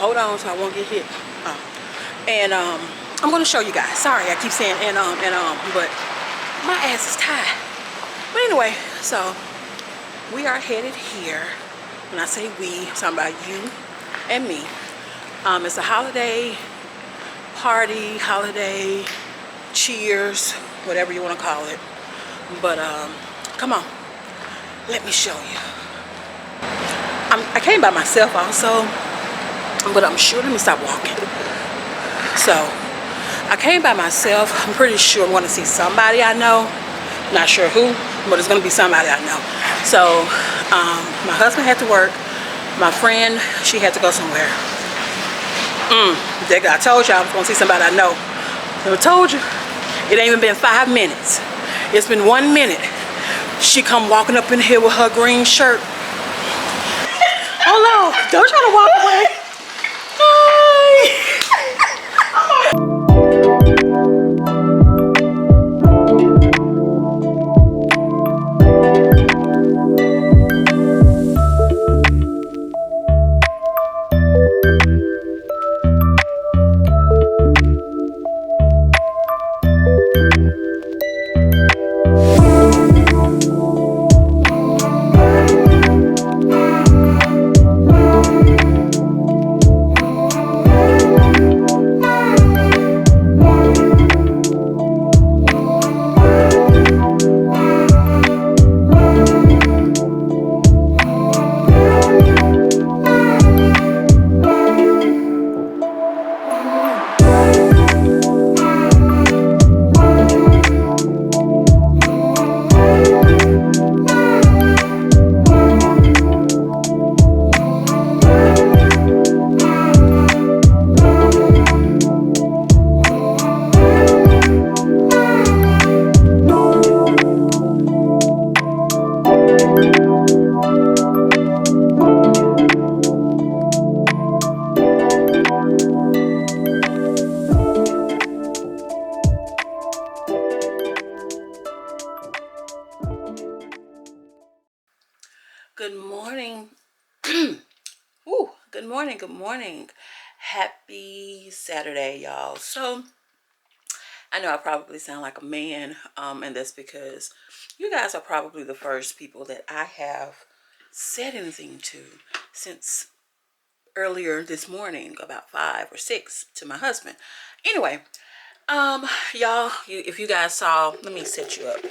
Hold on so I won't get hit. And I'm gonna show you guys. Sorry, I keep saying but my ass is tired. But anyway, so we are headed here. When I say we, I'm talking about you and me. It's a holiday party, holiday cheers, whatever you want to call it. But come on, let me show you. I came by myself also, but I'm sure. Let me stop walking. So I came by myself. I'm pretty sure I'm going to see somebody I know. Not sure who, but it's going to be somebody I know. So my husband had to work. My friend, she had to go somewhere. I told you I was going to see somebody I know. I told you. It ain't even been 5 minutes. It's been 1 minute. She come walking up in here with her green shirt. Oh no, don't try to walk away. Hi. Good morning. Ooh, good morning, good morning. Happy Saturday, y'all. So, I know I probably sound like a man, and that's because you guys are probably the first people that I have said anything to since earlier this morning, about 5 or 6, to my husband. Anyway, y'all, if you guys saw, let me set you up.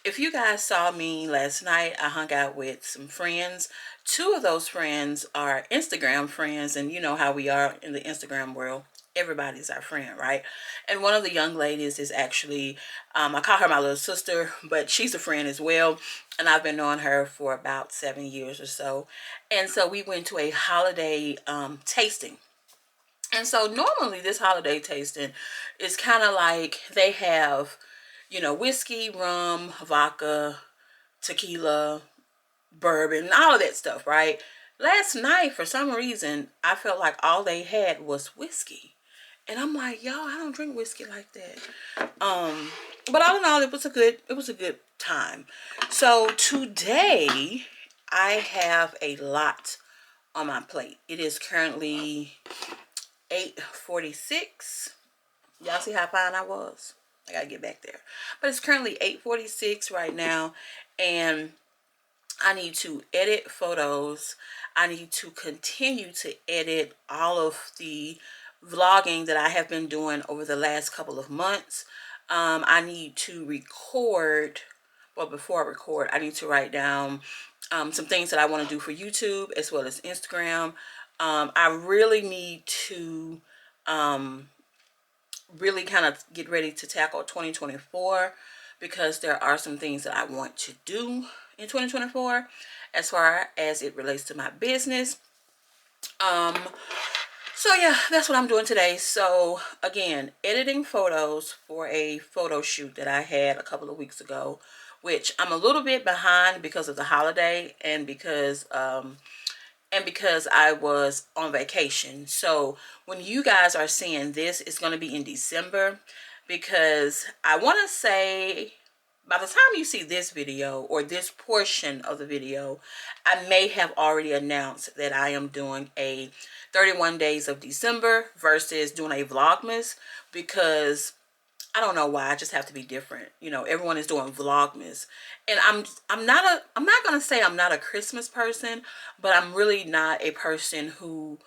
If you guys saw me last night, I hung out with some friends. 2 of those friends are Instagram friends, and you know how we are in the Instagram world. Everybody's our friend, right? And one of the young ladies is actually, I call her my little sister, but she's a friend as well. And I've been knowing her for about 7 years or so. And so we went to a holiday tasting. And so normally this holiday tasting is kind of like they have, you know, whiskey, rum, vodka, tequila, bourbon, all of that stuff, right? Last night, for some reason, I felt like all they had was whiskey. And I'm like, y'all, I don't drink whiskey like that. But all in all, it was a good time. So today I have a lot on my plate. It is currently 8:46. Y'all see how fine I was? I gotta get back there. But it's currently 8:46 right now, and I need to edit photos. I need to continue to edit all of the vlogging that I have been doing over the last couple of months. I need to record. Well, before I record, I need to write down some things that I want to do for YouTube as well as Instagram. I really need to really kind of get ready to tackle 2024 because there are some things that I want to do in 2024 as far as it relates to my business. So yeah, that's what I'm doing today. So again, editing photos for a photo shoot that I had a couple of weeks ago, which I'm a little bit behind because of the holiday and because I was on vacation. So when you guys are seeing this, it's going to be in December because I want to say by the time you see this video or this portion of the video, I may have already announced that I am doing a 31 days of December versus doing a vlogmas, because I don't know why, I just have to be different. You know, everyone is doing vlogmas, and I'm not gonna say I'm not a Christmas person, but I'm really not a person who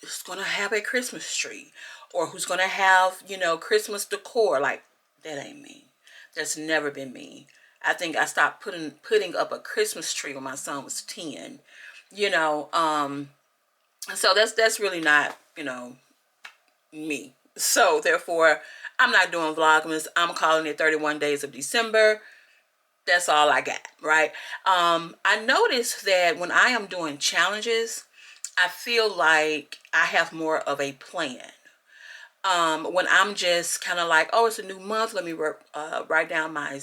is gonna have a Christmas tree, or who's gonna have, you know, Christmas decor. Like, that ain't me. That's never been me. I think I stopped putting up a Christmas tree when my son was 10. You know, so that's really not, you know, me. So therefore, I'm not doing vlogmas. I'm calling it 31 days of December. That's all I got, right? I noticed that when I am doing challenges, I feel like I have more of a plan. When I'm just kind of like, oh, it's a new month, let me write down my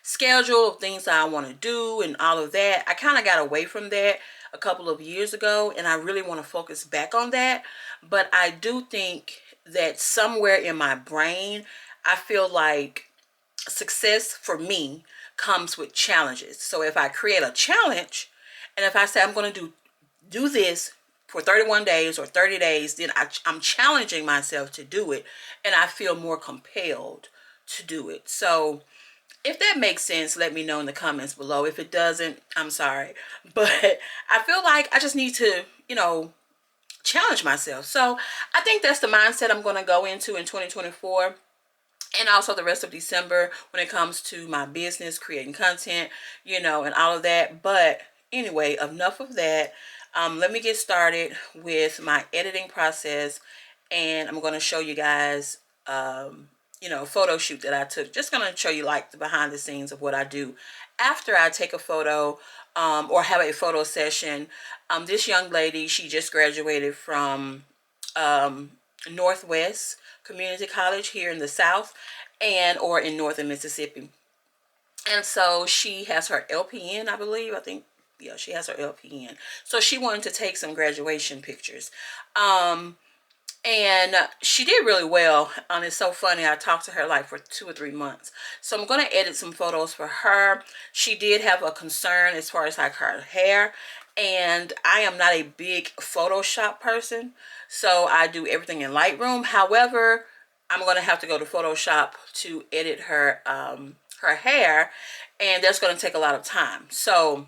schedule of things that I want to do and all of that. I kind of got away from that a couple of years ago, and I really want to focus back on that. But I do think that somewhere in my brain, I feel like success for me comes with challenges. So if I create a challenge, and if I say I'm going to do this for 31 days or 30 days, then I'm challenging myself to do it, and I feel more compelled to do it. So if that makes sense, let me know in the comments below. If it doesn't, I'm sorry. But I feel like I just need to, you know, challenge myself. So I think that's the mindset I'm going to go into in 2024. And also the rest of December when it comes to my business, creating content, you know, and all of that. But anyway, enough of that. Let me get started with my editing process, and I'm going to show you guys, you know, a photo shoot that I took. Just going to show you like the behind the scenes of what I do after I take a photo, or have a photo session. This young lady, she just graduated from Northwest Community College here in the South, or in northern Mississippi. And so she has her LPN, I believe. I think, yeah, she has her LPN. So she wanted to take some graduation pictures. And she did really well. And it's so funny, I talked to her like for 2 or 3 months. So I'm going to edit some photos for her. She did have a concern as far as like her hair. And I am not a big Photoshop person, so I do everything in Lightroom. However, I'm going to have to go to Photoshop to edit her her hair, and that's going to take a lot of time. So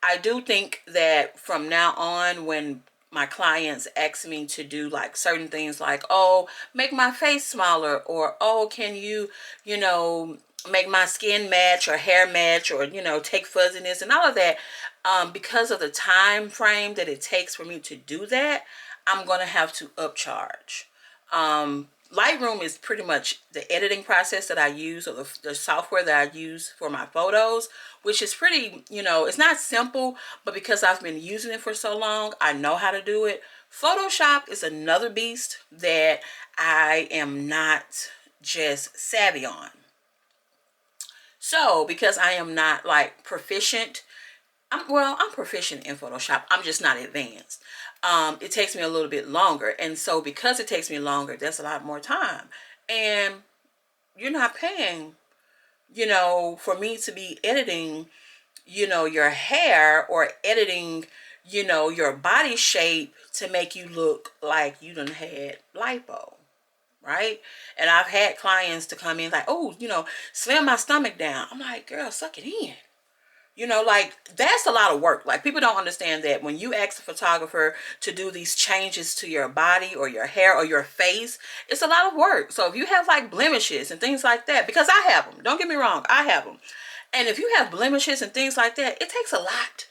I do think that from now on, when my clients ask me to do like certain things like, oh, make my face smaller, or oh, can you, you know, make my skin match or hair match, or, you know, take fuzziness and all of that, because of the time frame that it takes for me to do that, I'm going to have to upcharge. Lightroom is pretty much the editing process that I use, or the software that I use for my photos, which is pretty, you know, it's not simple, but because I've been using it for so long, I know how to do it. Photoshop is another beast that I am not just savvy on. So because I am not like proficient, I'm proficient in Photoshop. I'm just not advanced. It takes me a little bit longer. And so because it takes me longer, that's a lot more time. And you're not paying, you know, for me to be editing, you know, your hair, or editing, you know, your body shape to make you look like you done had lipo, right? And I've had clients to come in like, oh, you know, slim my stomach down. I'm like, girl, suck it in. You know, like, that's a lot of work. Like, people don't understand that when you ask a photographer to do these changes to your body or your hair or your face, it's a lot of work. So if you have like blemishes and things like that, because I have them, don't get me wrong, I have them. And if you have blemishes and things like that, it takes a lot.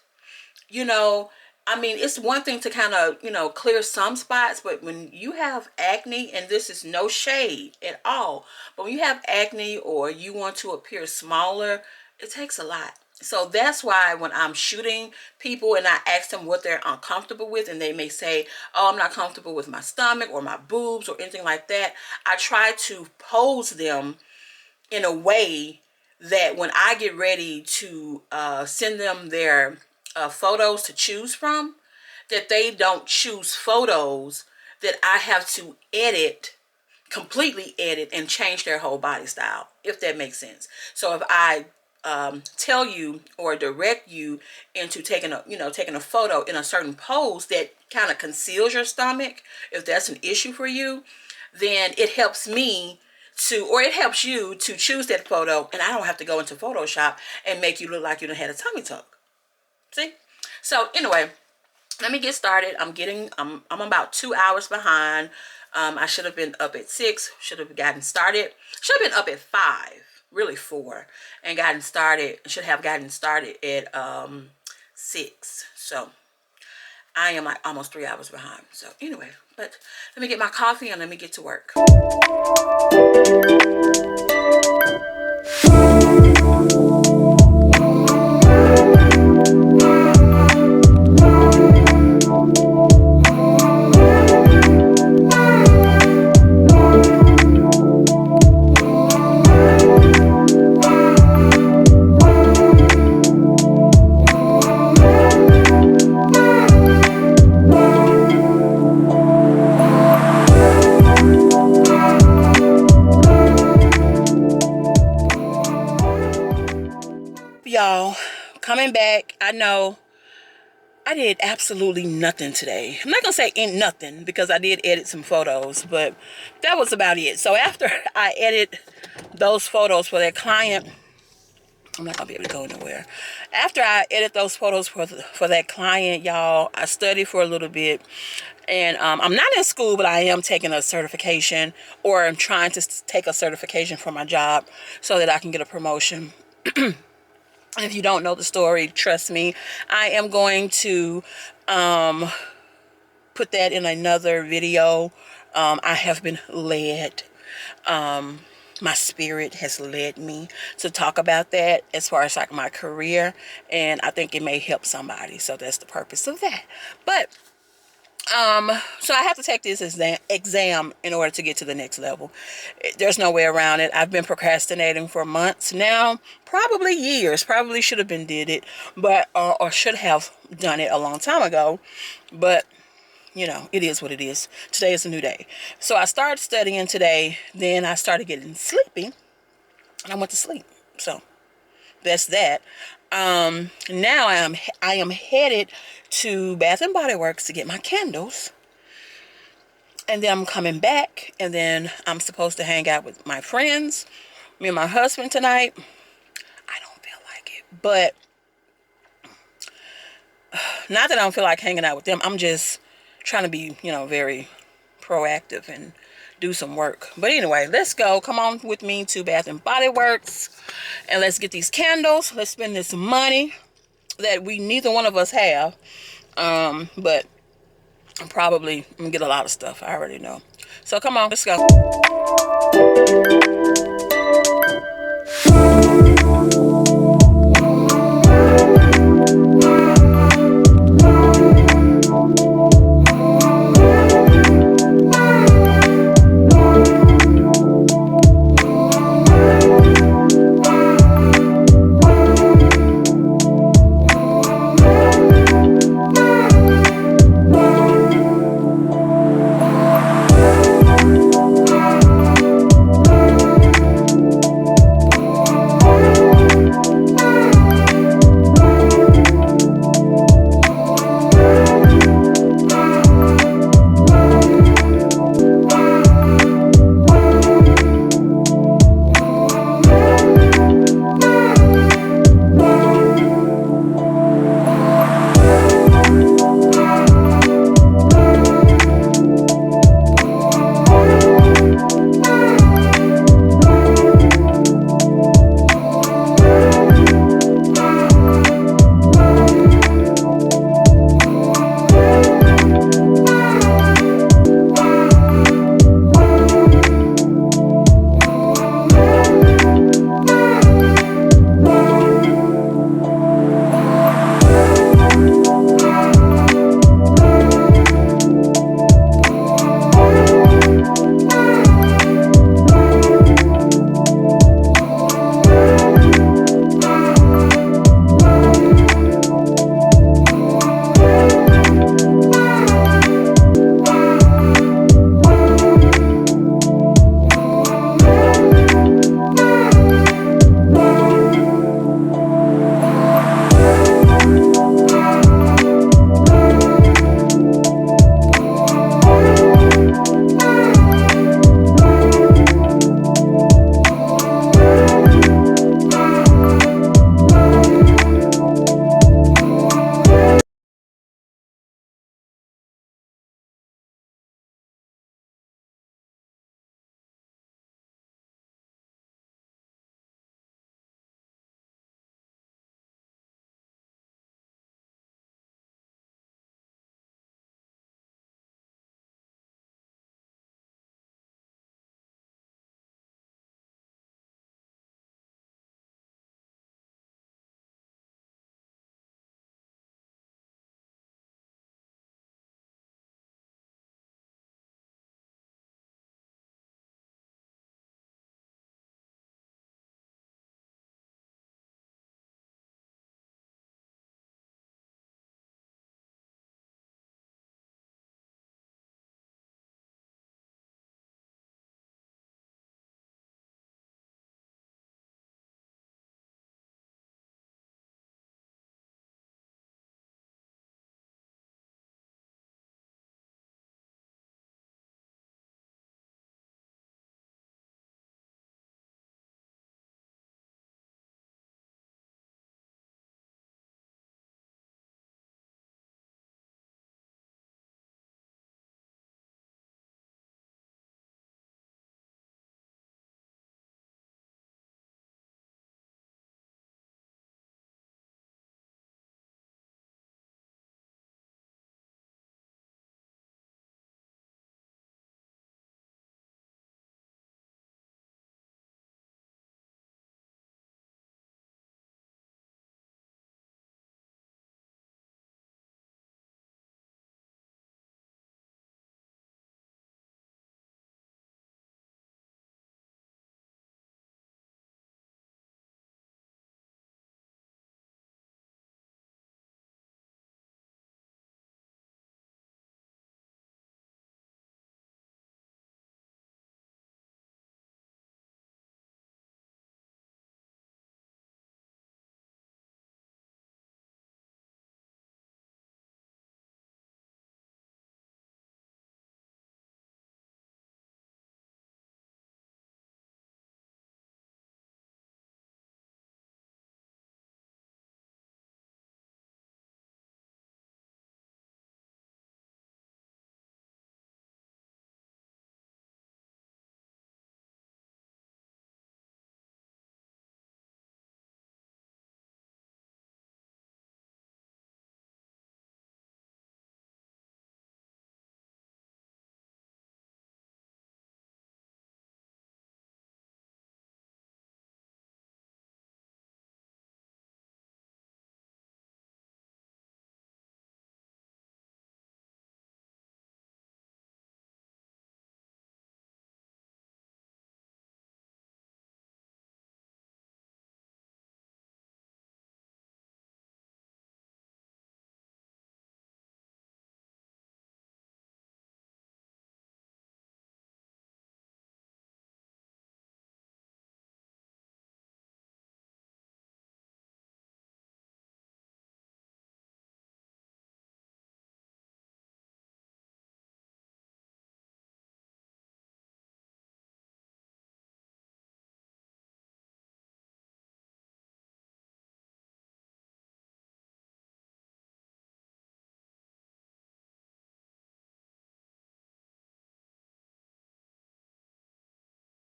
You know, I mean, it's one thing to kind of, you know, clear some spots, but when you have acne, and this is no shade at all, but when you have acne or you want to appear smaller, it takes a lot. So that's why when I'm shooting people and I ask them what they're uncomfortable with, and they may say, oh, I'm not comfortable with my stomach or my boobs or anything like that, I try to pose them in a way that when I get ready to send them their photos to choose from, that they don't choose photos that I have to edit completely edit and change their whole body style, if that makes sense. So if I tell you or direct you into taking a photo in a certain pose that kind of conceals your stomach, if that's an issue for you, then it helps me to, or it helps you to choose that photo, and I don't have to go into Photoshop and make you look like you done had a tummy tuck. See? So anyway, let me get started. I'm about 2 hours behind. I should have been up at 6, should have gotten started. Should have been up at 5, really 4, and should have gotten started at 6. So I am like almost 3 hours behind. So anyway, but let me get my coffee and let me get to work. Y'all, coming back. I know I did absolutely nothing today. I'm not gonna say nothing because I did edit some photos, but that was about it. So after I edit those photos for that client, I'm not gonna be able to go nowhere. After I edit those photos for that client, y'all, I studied for a little bit, and I'm not in school, but I am taking a certification, or I'm trying to take a certification for my job so that I can get a promotion. If you don't know the story, trust me, I am going to put that in another video. I have been led, my spirit has led me to talk about that as far as like my career, and I think it may help somebody. So that's the purpose of that. But so I have to take this exam in order to get to the next level. There's no way around it. I've been procrastinating for months now, probably years. Probably should have been did it, but or should have done it a long time ago. But you know, it is what it is. Today is a new day. So I started studying today. Then I started getting sleepy, and I went to sleep. So that's that. Now I am headed to Bath and Body Works to get my candles, and then I'm coming back, and then I'm supposed to hang out with my friends, me and my husband tonight. I don't feel like it, but not that I don't feel like hanging out with them. I'm just trying to be, you know, very proactive and do some work. But anyway, let's go. Come on with me to Bath and Body Works, and let's get these candles. Let's spend this money that we neither one of us have. But I'm probably gonna get a lot of stuff. I already know. So come on, let's go.